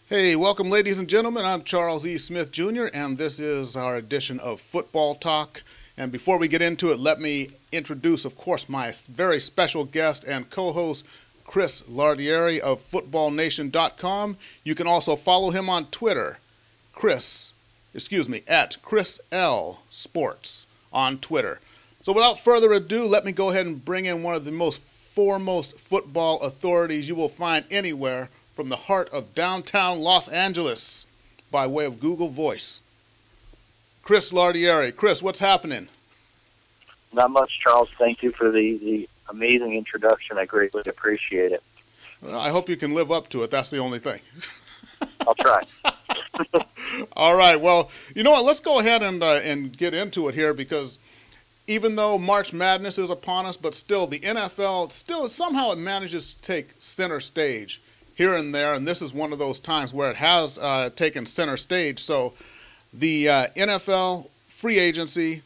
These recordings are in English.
Hey, welcome, ladies and gentlemen. I'm Charles E. Smith Jr., and this is our edition of Football Talk. And before we get into it, let me introduce, of course, my very special guest and co-host, Chris Lardieri of FootballNation.com. You can also follow him on Twitter, at Chris L. Sports on Twitter. So without further ado, let me go ahead and bring in one of the most foremost football authorities you will find anywhere from the heart of downtown Los Angeles by way of Google Voice. Chris Lardieri. Chris, what's happening? Not much, Charles. Thank you for the amazing introduction. I greatly appreciate it. Well, I hope you can live up to it. That's the only thing. I'll try. All right. Well, you know what? Let's go ahead and get into it here, because even though March Madness is upon us, but still the NFL, somehow it manages to take center stage here and there, and this is one of those times where it has taken center stage. So the NFL free agency,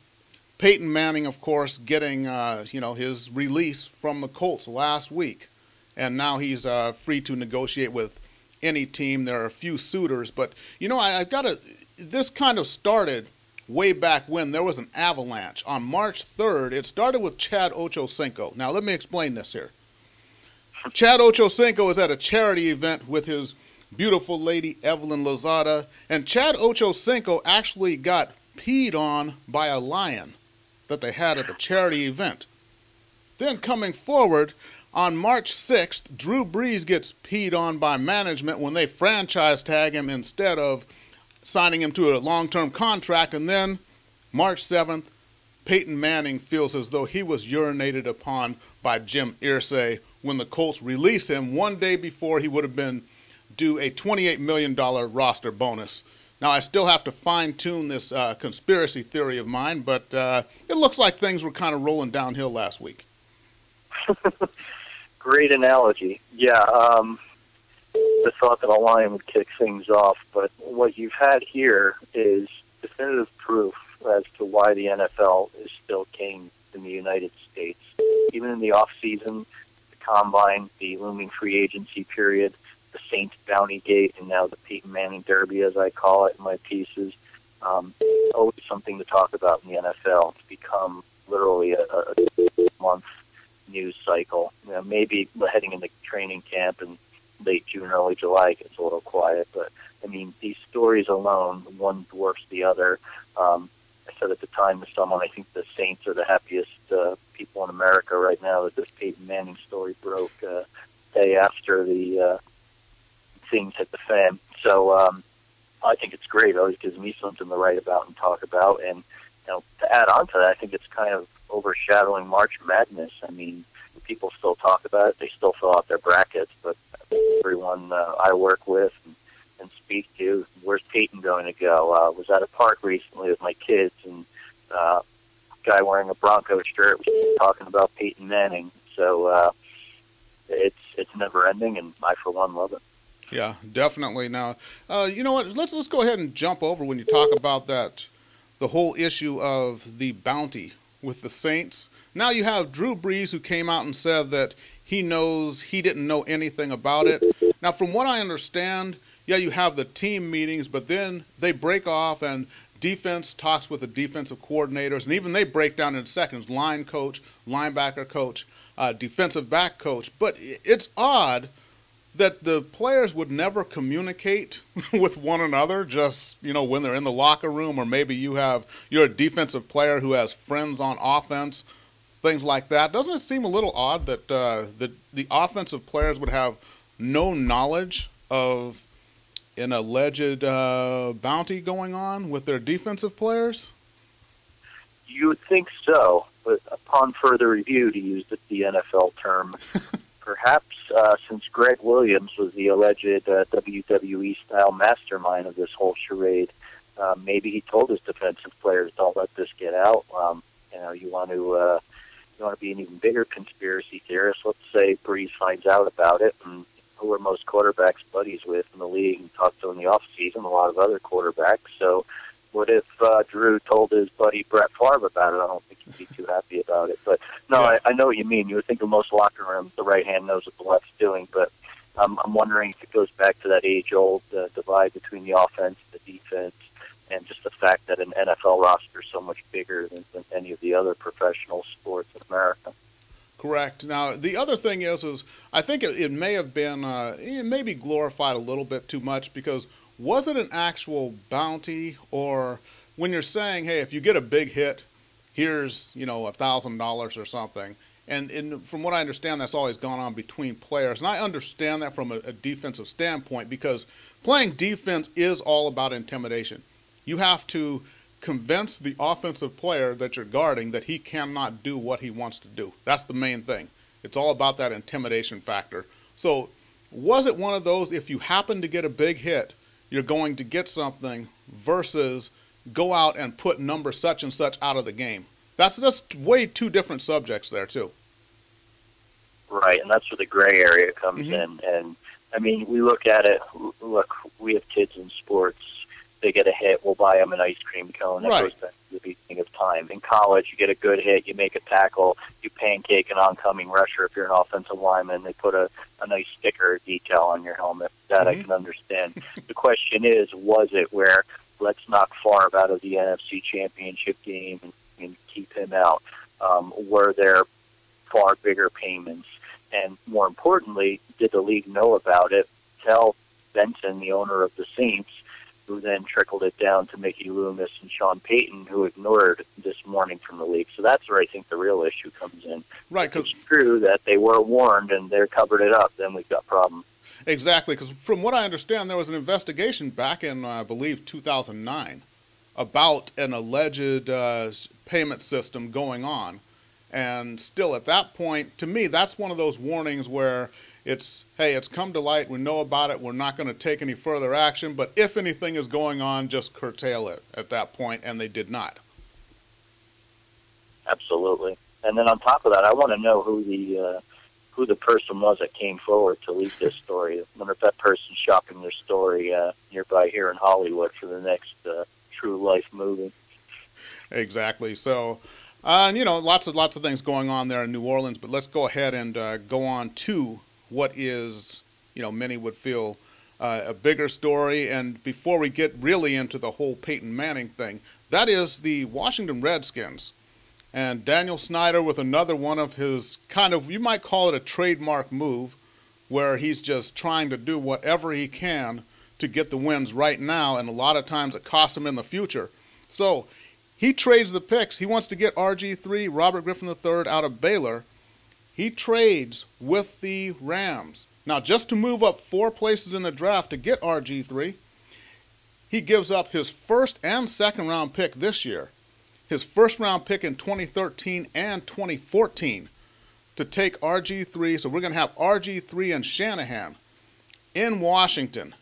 Peyton Manning, of course, getting his release from the Colts last week, and now he's free to negotiate with any team. There are a few suitors, but this kind of started way back when there was an avalanche. On March 3rd, it started with Chad Ochocinco. Now, let me explain this here. Chad Ochocinco is at a charity event with his beautiful lady, Evelyn Lozada, and Chad Ochocinco actually got peed on by a lion that they had at the charity event. Then coming forward, on March 6th, Drew Brees gets peed on by management when they franchise tag him instead of signing him to a long-term contract. And then March 7th, Peyton Manning feels as though he was urinated upon by Jim Irsay when the Colts release him one day before he would have been due a $28 million roster bonus. Now, I still have to fine-tune this conspiracy theory of mine, but it looks like things were kind of rolling downhill last week. Great analogy. Yeah, the thought that a lion would kick things off, but what you've had here is definitive proof as to why the NFL is still king in the United States. Even in the off-season, the combine, the looming free agency period, the Saints bounty gate, and now the Peyton Manning Derby, as I call it in my pieces. Always something to talk about in the NFL. It's become literally a month news cycle. Maybe heading into training camp in late June, early July, it gets a little quiet. But, I mean, these stories alone, one dwarfs the other. I said at the time to someone, I think the Saints are the happiest people in America right now that this Peyton Manning story broke day after the things hit the fan. So I think it's great. It always gives me something to write about and talk about. And to add on to that, I think it's kind of overshadowing March Madness. I mean, people still talk about it. They still fill out their brackets, but everyone I work with and speak to, where's Peyton going to go? Was at a park recently with my kids, and guy wearing a Broncos shirt was talking about Peyton Manning. So it's never ending, and I for one love it. Yeah, definitely. Now, you know what? Let's go ahead and jump over when you talk about that, the whole issue of the bounty with the Saints. Now you have Drew Brees, who came out and said that he didn't know anything about it. Now, from what I understand, yeah, you have the team meetings, but then they break off and defense talks with the defensive coordinators, and even they break down in seconds: line coach, linebacker coach, defensive back coach. But it's odd that the players would never communicate with one another, just, when they're in the locker room, or maybe you're a defensive player who has friends on offense, things like that. Doesn't it seem a little odd that the offensive players would have no knowledge of an alleged bounty going on with their defensive players? You would think so, but upon further review, to use the NFL term, perhaps since Greg Williams was the alleged WWE-style mastermind of this whole charade, maybe he told his defensive players, "Don't let this get out." You want to be an even bigger conspiracy theorist. Let's say Brees finds out about it, and who are most quarterbacks buddies with in the league and talked to in the off season? A lot of other quarterbacks. So what if Drew told his buddy Brett Favre about it? I don't think he'd be too happy about it. But no, yeah. I know what you mean. You would think in most locker rooms the right hand knows what the left's doing, but I'm wondering if it goes back to that age-old divide between the offense, the defense, and just the fact that an NFL roster is so much bigger than any of the other professional sports in America. Correct. Now, the other thing is I think it may have been, it may be glorified a little bit too much, because was it an actual bounty, or when you're saying, hey, if you get a big hit, here's, $1,000 or something. And from what I understand, that's always gone on between players. And I understand that from a defensive standpoint, because playing defense is all about intimidation. You have to convince the offensive player that you're guarding that he cannot do what he wants to do. That's the main thing. It's all about that intimidation factor. So was it one of those, if you happen to get a big hit, you're going to get something, versus go out and put number such and such out of the game? That's way two different subjects there, too. Right, and that's where the gray area comes in. And, I mean, we look at it, look, we have kids in sports. They get a hit, we'll buy them an ice cream cone. That goes back to the beginning of time. In college, you get a good hit, you make a tackle, you pancake an oncoming rusher. If you're an offensive lineman, they put a nice sticker or decal on your helmet. That I can understand. The question is, was it where let's knock Favre out of the NFC Championship game and keep him out? Were there far bigger payments? And more importantly, did the league know about it, tell Benson, the owner of the Saints, who then trickled it down to Mickey Loomis and Sean Payton, who ignored this warning from the league? So that's where I think the real issue comes in. Right, because it's true that they were warned and they covered it up, then we've got problems. Exactly, because from what I understand, there was an investigation back in, I believe, 2009 about an alleged payment system going on. And still, at that point, to me, that's one of those warnings where it's, hey, it's come to light, we know about it, we're not going to take any further action, but if anything is going on, just curtail it at that point, and they did not. Absolutely. And then on top of that, I want to know who the person was that came forward to leak this story. I wonder if that person's shopping their story nearby here in Hollywood for the next True Life movie. Exactly. So, lots of things going on there in New Orleans, but let's go ahead and go on to what is, many would feel a bigger story. And before we get really into the whole Peyton Manning thing, that is the Washington Redskins. And Daniel Snyder with another one of his kind of, you might call it a trademark move, where he's just trying to do whatever he can to get the wins right now, and a lot of times it costs him in the future. So he trades the picks. He wants to get RG3, Robert Griffin III, out of Baylor. He trades with the Rams. Now, just to move up 4 places in the draft to get RG3, he gives up his first and second round pick this year, his first round pick in 2013 and 2014 to take RG3. So we're going to have RG3 and Shanahan in Washington.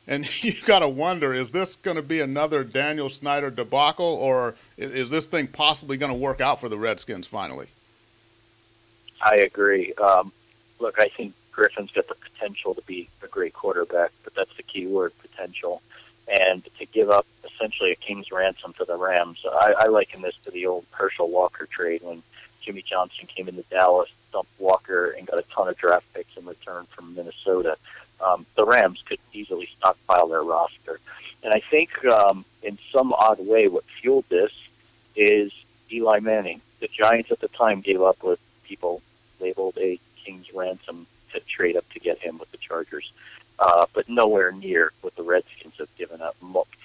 And you got to wonder, is this going to be another Daniel Snyder debacle, or is this thing possibly going to work out for the Redskins finally? I agree. Look, I think Griffin's got the potential to be a great quarterback, but that's the key word, potential. And to give up essentially a king's ransom to the Rams, I liken this to the old Herschel Walker trade when Jimmy Johnson came into Dallas, dumped Walker, and got a ton of draft picks in return from Minnesota. The Rams could easily stockpile their roster. And I think in some odd way what fueled this is Eli Manning. The Giants at the time gave up what people labeled a king's ransom to trade up to get him with the Chargers, but nowhere near what the Redskins have given up.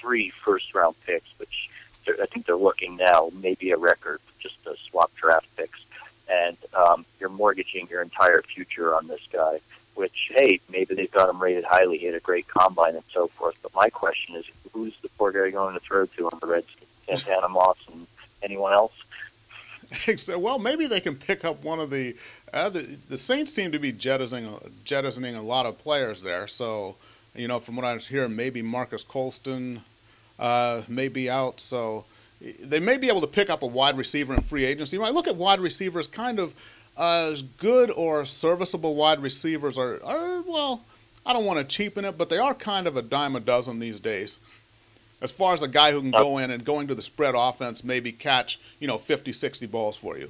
3 first-round picks, which I think they're looking now maybe a record just to swap draft picks. And you're mortgaging your entire future on this guy, which, hey, maybe they've got him rated highly. He had a great combine and so forth. But my question is, who's the poor guy going to throw to on the Redskins? Santana Moss and anyone else? Well, maybe they can pick up one of the Saints seem to be jettisoning a lot of players there. So, from what I was hearing, maybe Marcus Colston may be out. So they may be able to pick up a wide receiver in free agency. When I look at wide receivers, kind of good or serviceable wide receivers are well, I don't want to cheapen it, but they are kind of a dime a dozen these days. As far as a guy who can go in and go into the spread offense, maybe catch, 50, 60 balls for you.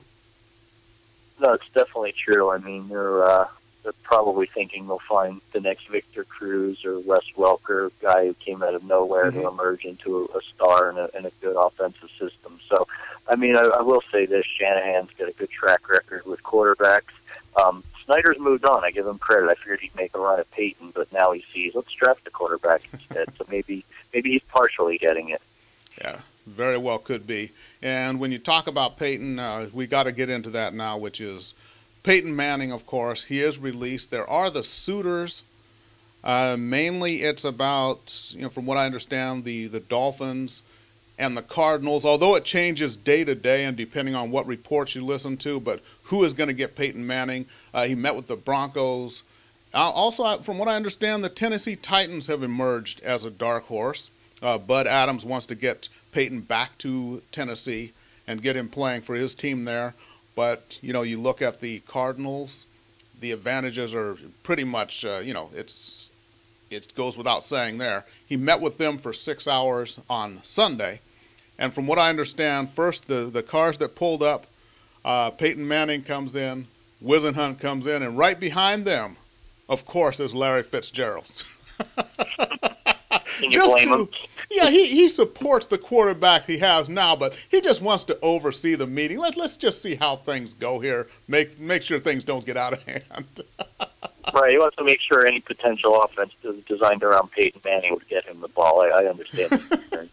No, it's definitely true. I mean, they're they're probably thinking they'll find the next Victor Cruz or Wes Welker, guy who came out of nowhere to emerge into a star in a good offensive system. So, I mean, I will say this: Shanahan's got a good track record with quarterbacks. Snyder's moved on. I give him credit. I figured he'd make a run at Peyton, but now he sees, let's draft the quarterback instead. So maybe he's partially getting it. Yeah, very well could be. And when you talk about Peyton, we got to get into that now, which is Peyton Manning, of course. He is released. There are the suitors. Mainly it's about, from what I understand, the Dolphins and the Cardinals, although it changes day to day and depending on what reports you listen to, but who is going to get Peyton Manning? He met with the Broncos. Also, from what I understand, the Tennessee Titans have emerged as a dark horse. Bud Adams wants to get Peyton back to Tennessee and get him playing for his team there. But, you look at the Cardinals, the advantages are pretty much, it goes without saying there. He met with them for 6 hours on Sunday. And from what I understand, first the cars that pulled up, Peyton Manning comes in, Whisenhunt comes in, and right behind them, of course, is Larry Fitzgerald. Can you blame him? Yeah, he supports the quarterback he has now, but he just wants to oversee the meeting. Let's just see how things go here. Make sure things don't get out of hand. Right, he wants to make sure any potential offense designed around Peyton Manning would get him the ball. I understand the concern.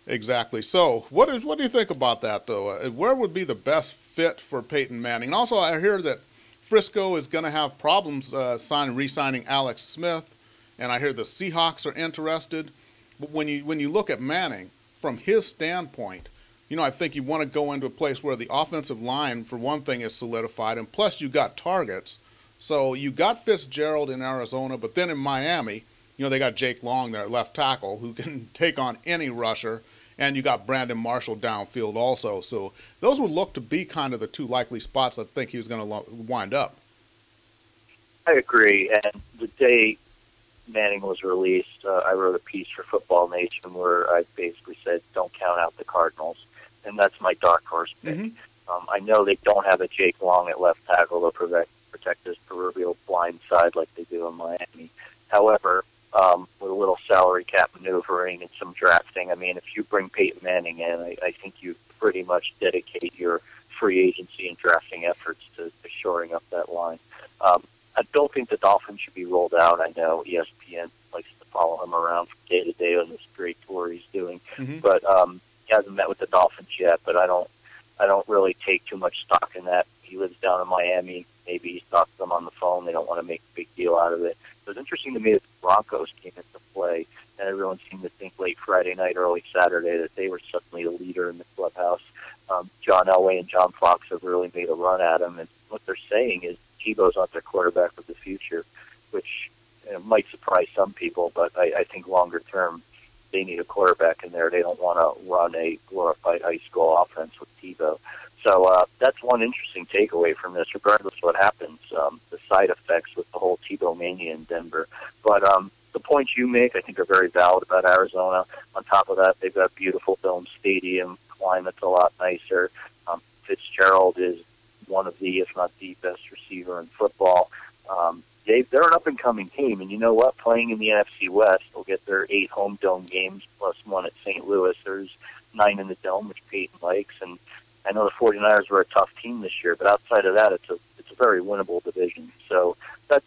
Exactly. So, what do you think about that, though? Where would be the best fit for Peyton Manning? And also, I hear that Frisco is going to have problems re-signing Alex Smith, and I hear the Seahawks are interested. But when you look at Manning, from his standpoint, I think you want to go into a place where the offensive line, for one thing, is solidified, and plus you got targets. So you got Fitzgerald in Arizona, but then in Miami, they got Jake Long there at left tackle who can take on any rusher. And you got Brandon Marshall downfield also. So those would look to be kind of the two likely spots I think he was going to wind up. I agree. And the day Manning was released, I wrote a piece for Football Nation where I basically said, don't count out the Cardinals. And that's my dark horse pick. Mm-hmm. I know they don't have a Jake Long at left tackle to protect his proverbial blind side like they do in Miami. However, with a little salary cap maneuvering and some drafting, I mean, if you bring Peyton Manning in, I think you pretty much dedicate your free agency and drafting efforts to shoring up that line. I don't think the Dolphins should be rolled out. I know ESPN likes to follow him around from day to day on this great tour he's doing, but he hasn't met with the Dolphins yet. But I don't really take too much stock in that. He lives down in Miami. Maybe he's talked to them on the phone. They don't want to make a big deal out of it. It was interesting to me that the Broncos came into play, and everyone seemed to think late Friday night, early Saturday, that they were suddenly the leader in the clubhouse. John Elway and John Fox have really made a run at him, and what they're saying is Tebow's not their quarterback of the future, which might surprise some people, but I think longer term they need a quarterback in there. They don't want to run a glorified high school offense with Tebow. So that's one interesting takeaway from this, regardless of what happens, the side effects with the whole Tebow mania in Denver. But the points you make, I think, are very valid about Arizona. On top of that, they've got a beautiful dome stadium. Climate's a lot nicer. Fitzgerald is one of the, if not the best receiver in football. They're an up-and-coming team, and you know what? Playing in the NFC West, they'll get their 8 home dome games plus one at St. Louis. There's 9 in the dome, which Peyton likes, and I know the 49ers were a tough team this year, but outside of that, it's a very winnable division. So that's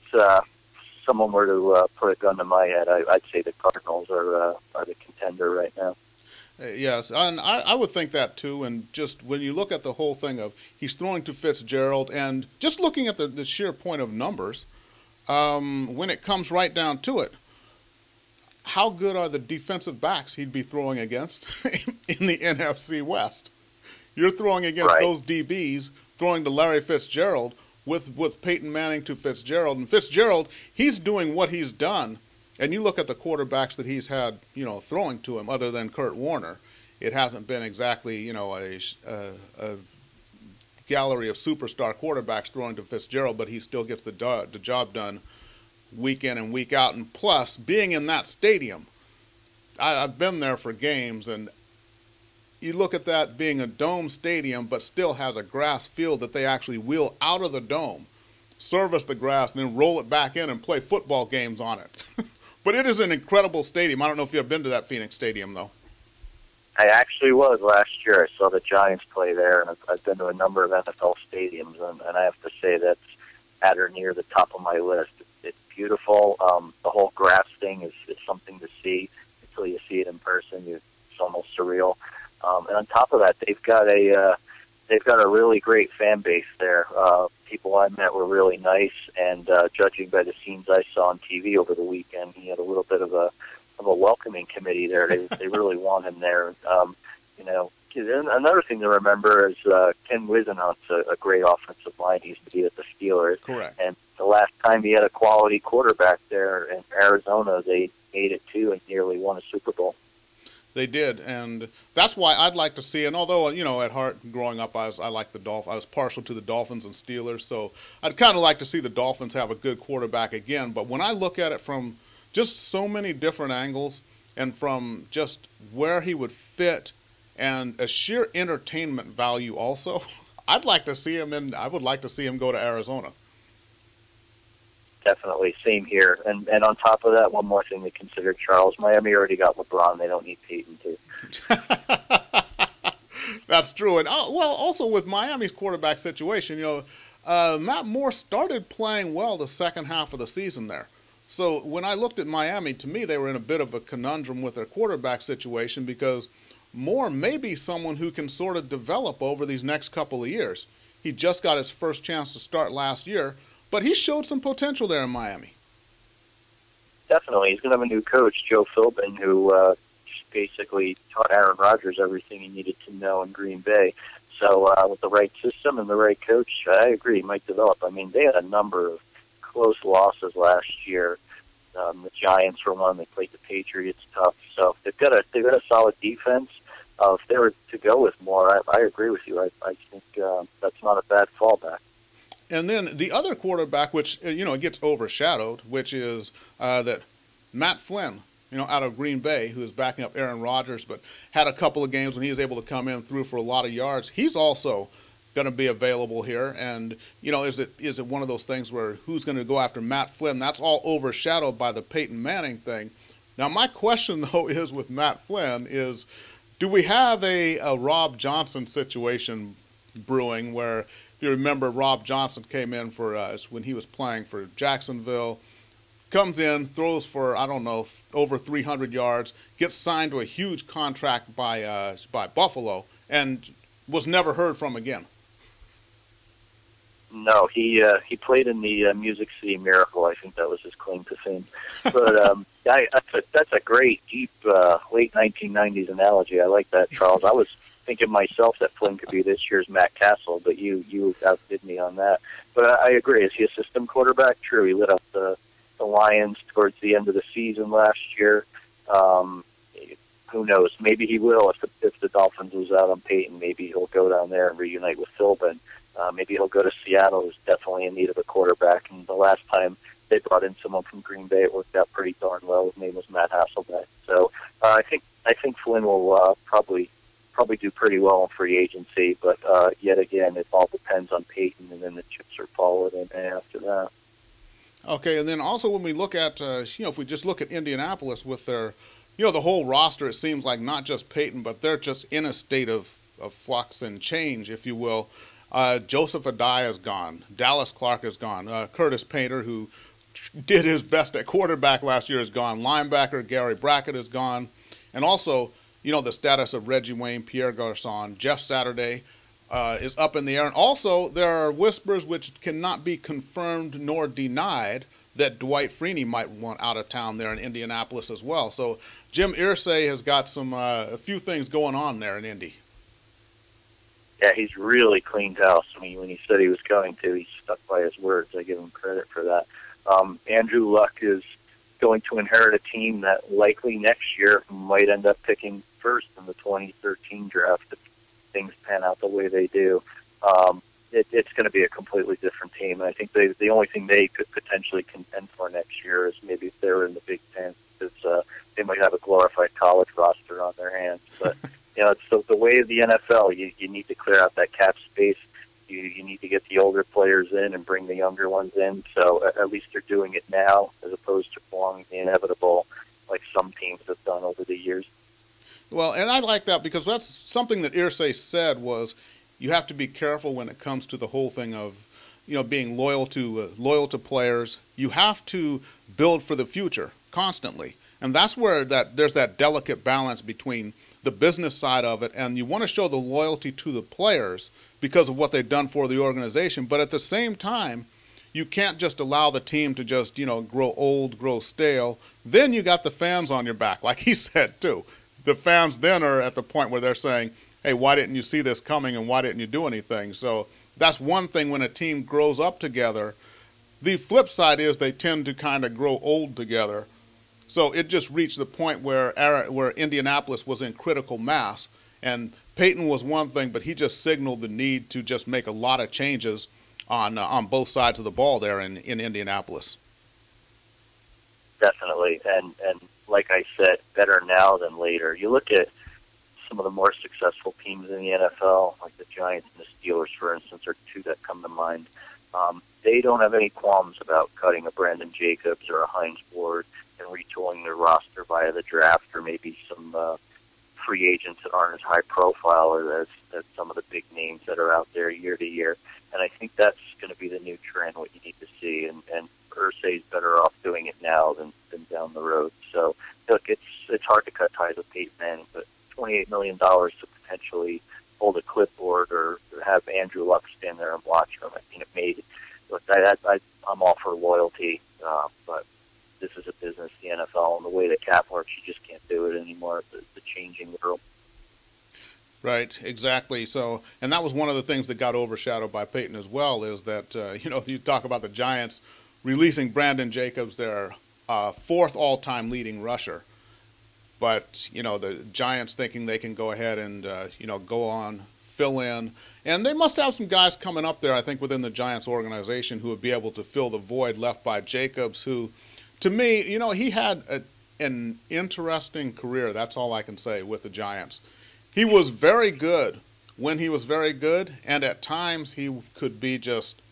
someone were to put a gun to my head, I'd say the Cardinals are the contender right now. Yes, and I would think that too. And just when you look at the whole thing of he's throwing to Fitzgerald, and just looking at the sheer point of numbers, when it comes right down to it, how good are the defensive backs he'd be throwing against in the NFC West? You're throwing against those DBs, throwing to Larry Fitzgerald with Peyton Manning to Fitzgerald. And Fitzgerald, he's doing what he's done. And you look at the quarterbacks that he's had, throwing to him other than Kurt Warner. It hasn't been exactly, a gallery of superstar quarterbacks throwing to Fitzgerald, but he still gets the job done week in and week out. And plus, being in that stadium, I've been there for games, and you look at that being a dome stadium, but still has a grass field that they actually wheel out of the dome service the grass, and then roll it back in and play football games on it. But it is an incredible stadium. I don't know if you've been to that Phoenix Stadium, though. I actually was last year. I saw the Giants play there, and I've been to a number of NFL stadiums, and I have to say that's at or near the top of my list. It's beautiful. The whole grass thing is something to see until you see it in person. It's almost surreal. And on top of that, they've got a really great fan base there. People I met were really nice, and judging by the scenes I saw on TV over the weekend, he had a little bit of a welcoming committee there. They really want him there. You know, another thing to remember is Ken Wisenhunt's a great offensive line. He used to be at the Steelers. Correct. And the last time he had a quality quarterback there in Arizona, they made it too and nearly won a Super Bowl. They did, and that's why I'd like to see. And although, you know, at heart, growing up, I like the Dolphins. I was partial to the Dolphins and Steelers, so I'd kind of like to see the Dolphins have a good quarterback again. But when I look at it from just so many different angles, and from just where he would fit, and a sheer entertainment value, also, I would like to see him go to Arizona. Definitely, same here. And on top of that, one more thing to consider, Charles. Miami already got LeBron. They don't need Peyton to. That's true. And also with Miami's quarterback situation, you know, Matt Moore started playing well the second half of the season there. So when I looked at Miami, to me, they were in a bit of a conundrum with their quarterback situation, because Moore may be someone who can sort of develop over these next couple of years. He just got his first chance to start last year, but he showed some potential there in Miami. Definitely. He's going to have a new coach, Joe Philbin, who basically taught Aaron Rodgers everything he needed to know in Green Bay. So with the right system and the right coach, I agree, he might develop. I mean, they had a number of close losses last year. The Giants were one. They played the Patriots tough. So they've got a solid defense. If they were to go with Moore, I agree with you. I think that's not a bad fallback. And then the other quarterback, which, you know, it gets overshadowed, which is that Matt Flynn, you know, out of Green Bay, who is backing up Aaron Rodgers, but had a couple of games when he was able to come in through for a lot of yards. He's also going to be available here. And, you know, is it one of those things where who's going to go after Matt Flynn? That's all overshadowed by the Peyton Manning thing. Now, my question, though, is with Matt Flynn is, do we have a Rob Johnson situation brewing where, if you remember, Rob Johnson came in for when he was playing for Jacksonville, comes in, throws for, I don't know, over 300 yards, gets signed to a huge contract by Buffalo, and was never heard from again. No, he played in the Music City Miracle. I think that was his claim to fame. But that's a great, deep, late 1990s analogy. I like that, Charles. I was thinking myself that Flynn could be this year's Matt Castle, but you outdid me on that. But I agree. Is he a system quarterback? True. He lit up the Lions towards the end of the season last year. Who knows? Maybe he will. If the Dolphins lose out on Peyton, maybe he'll go down there and reunite with Philbin. Maybe he'll go to Seattle, who's definitely in need of a quarterback. And the last time they brought in someone from Green Bay, it worked out pretty darn well. His name was Matt Hasselbeck. So I think Flynn will probably do pretty well in free agency. But yet again, it all depends on Peyton, and then the chips are followed in after that. Okay, and then also when we look at, if we just look at Indianapolis with their, the whole roster, it seems like not just Peyton, but they're just in a state of flux and change, if you will. Joseph Adai is gone. Dallas Clark is gone. Curtis Painter, who did his best at quarterback last year, is gone. Linebacker Gary Brackett is gone. And also, the status of Reggie Wayne, Pierre Garçon, Jeff Saturday is up in the air. And also, there are whispers which cannot be confirmed nor denied that Dwight Freeney might want out of town there in Indianapolis as well. So Jim Irsay has got a few things going on there in Indy. Yeah, he's really cleaned house. I mean, when he said he was going to, he stuck by his words. I give him credit for that. Andrew Luck is going to inherit a team that likely next year might end up picking first in the 2013 draft if things pan out the way they do. It's going to be a completely different team. And I think the only thing they could potentially contend for next year is maybe if they're in the Big Ten, because they might have a glorified college roster on their hands. But it's the way of the NFL. You need to clear out that cap space. You need to get the older older players in and bring the younger ones in. So at least they're doing it now as opposed to prolonging the inevitable like some teams have done over the years. Well, and I like that because that's something that Irsay said was you have to be careful when it comes to the whole thing of, being loyal to players. You have to build for the future constantly. And that's where there's that delicate balance between the business side of it, and you want to show the loyalty to the players because of what they've done for the organization. But at the same time, you can't just allow the team to just, grow old, grow stale. Then you got the fans on your back, like he said, too. The fans then are at the point where they're saying, hey, why didn't you see this coming and why didn't you do anything? So that's one thing when a team grows up together. The flip side is they tend to kind of grow old together. So it just reached the point where Indianapolis was in critical mass. And Peyton was one thing, but he just signaled the need to just make a lot of changes on both sides of the ball there in Indianapolis. Definitely. And like I said, better now than later. You look at some of the more successful teams in the NFL, like the Giants and the Steelers, for instance, are two that come to mind. They don't have any qualms about cutting a Brandon Jacobs or a Hines Ward and retooling their roster via the draft, or maybe some free agents that aren't as high profile as some of the big names that are out there year to year. And I think that's going to be the new trend, what you need to see. And Irsay's better off doing it now than down the road. So, look, it's hard to cut ties with Peyton Manning, but $28 million to potentially hold a clipboard or have Andrew Luck stand there and watch him. I mean, it made. Look, I'm all for loyalty, but this is a business, the NFL, and the way the cap works, you just can't do it anymore. The changing world. Right, exactly. So, and that was one of the things that got overshadowed by Peyton as well, is that, if you talk about the Giants releasing Brandon Jacobs, their fourth all-time leading rusher. But, the Giants thinking they can go ahead and, go on, fill in. And they must have some guys coming up there, I think, within the Giants organization who would be able to fill the void left by Jacobs, who, to me, he had an interesting career. That's all I can say with the Giants. He was very good when he was very good, and at times he could be just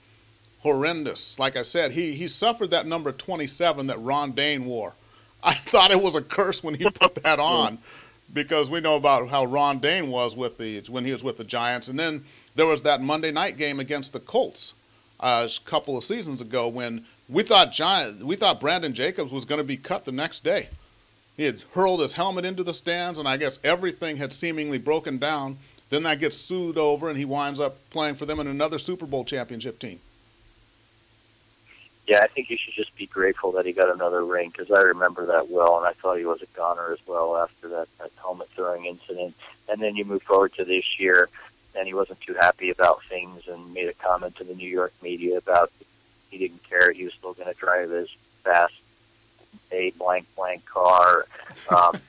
horrendous. Like I said, he suffered that number 27 that Ron Dayne wore. I thought it was a curse when he put that on, because we know about how Ron Dayne was when he was with the Giants. And then there was that Monday night game against the Colts a couple of seasons ago when we thought Brandon Jacobs was going to be cut the next day. He had hurled his helmet into the stands, and I guess everything had seemingly broken down. Then that gets sued over, and he winds up playing for them in another Super Bowl championship team. Yeah, I think you should just be grateful that he got another ring, because I remember that well, and I thought he was a goner as well after that helmet throwing incident. And then you move forward to this year, and he wasn't too happy about things and made a comment to the New York media about he didn't care. He was still going to drive his fast a blank car,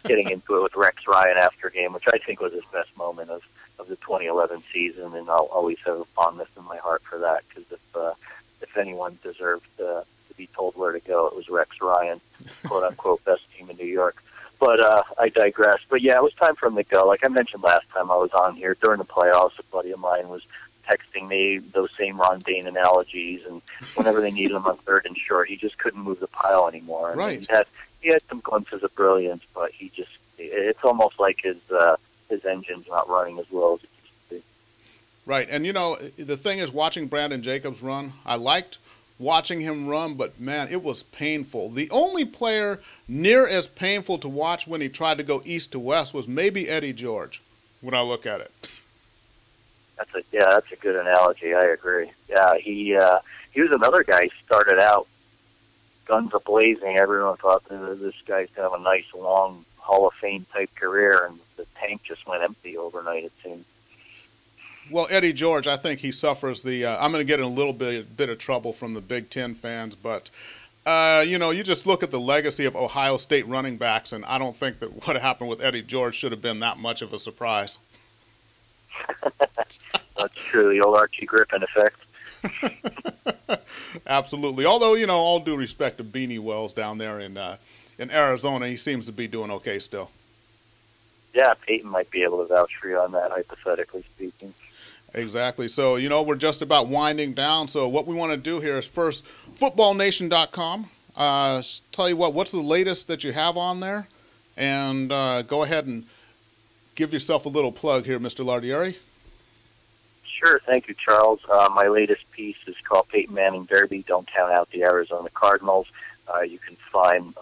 getting into it with Rex Ryan after game, which I think was his best moment of the 2011 season, and I'll always have a fondness in my heart for that, because if anyone deserved to be told where to go, it was Rex Ryan, quote-unquote best team in New York. But I digress. But, yeah, it was time for him to go. Like I mentioned last time I was on here, during the playoffs, a buddy of mine was texting me those same Ron Dayne analogies, and whenever they needed him on third and short, he just couldn't move the pile anymore. And right. He had some glimpses of brilliance, but it's almost like his engine's not running as well as it used to be. Right, and the thing is, watching Brandon Jacobs run, I liked watching him run, but man, it was painful. The only player near as painful to watch when he tried to go east to west was maybe Eddie George, when I look at it. That's a good analogy. I agree. Yeah, he was another guy. He started out guns a-blazing. Everyone thought this guy's going to have a nice, long Hall of Fame type career, and the tank just went empty overnight, it seemed. Well, Eddie George, I think he suffers I'm going to get in a little bit of trouble from the Big Ten fans, but you just look at the legacy of Ohio State running backs, and I don't think that what happened with Eddie George should have been that much of a surprise. That's true, the old Archie Griffin effect. Absolutely. Although, all due respect to Beanie Wells down there in Arizona, he seems to be doing okay still. Yeah, Peyton might be able to vouch for you on that, hypothetically speaking. Exactly. So, we're just about winding down. So what we want to do here is first, footballnation.com. Tell you what's the latest that you have on there? And go ahead and give yourself a little plug here, Mr. Lardieri. Sure. Thank you, Charles. My latest piece is called Peyton Manning Derby, Don't Count Out the Arizona Cardinals. You can find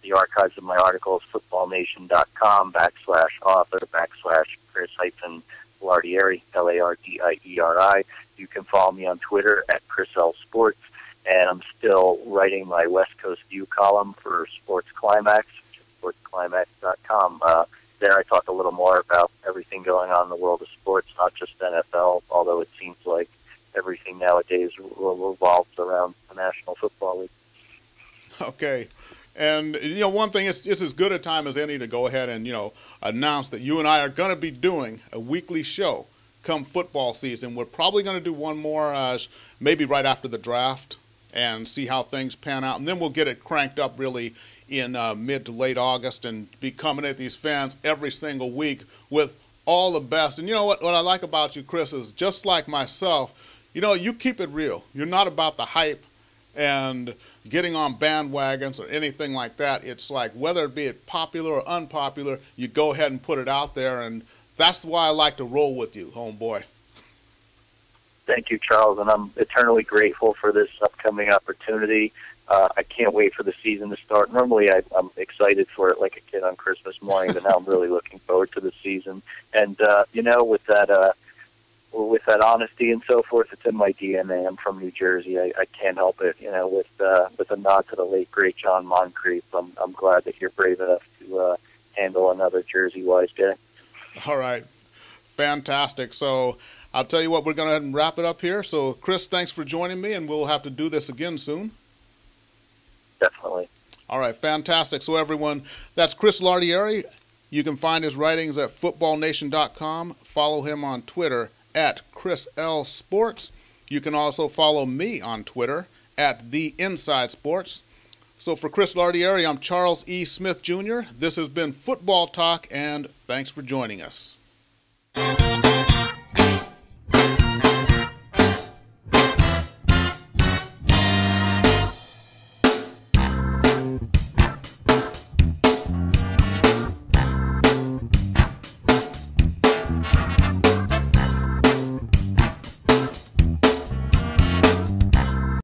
the archives of my articles, footballnation.com/author/Chris-Lardieri, Lardieri. You can follow me on Twitter at Chris L Sports, and I'm still writing my West Coast View column for Sports Climax, sportsclimax.com. There I talk a little more about everything going on in the world of sports, not just NFL, although it seems like everything nowadays revolves around the National Football League. Okay. And, one thing, it's as good a time as any to go ahead and, announce that you and I are going to be doing a weekly show come football season. We're probably going to do one more maybe right after the draft and see how things pan out. And then we'll get it cranked up really in mid to late August and be coming at these fans every single week with all the best. And what I like about you, Chris, is just like myself, you keep it real. You're not about the hype and getting on bandwagons or anything like that. It's like whether it be popular or unpopular, you go ahead and put it out there, and that's why I like to roll with you, homeboy. Thank you, Charles, and I'm eternally grateful for this upcoming opportunity. I can't wait for the season to start. Normally, I'm excited for it like a kid on Christmas morning, but now I'm really looking forward to the season. And with that honesty and so forth, it's in my DNA. I'm from New Jersey. I can't help it. With a nod to the late great John Moncrief, I'm glad that you're brave enough to handle another Jersey-wise day. All right, fantastic. So I'll tell you what, we're going to go ahead and wrap it up here. So Chris, thanks for joining me, and we'll have to do this again soon. Definitely. All right, fantastic. So everyone, that's Chris Lardieri. You can find his writings at footballnation.com. Follow him on Twitter at Chris L Sports. You can also follow me on Twitter at The Inside Sports. So for Chris Lardieri, I'm Charles E. Smith Jr. This has been Football Talk, and thanks for joining us.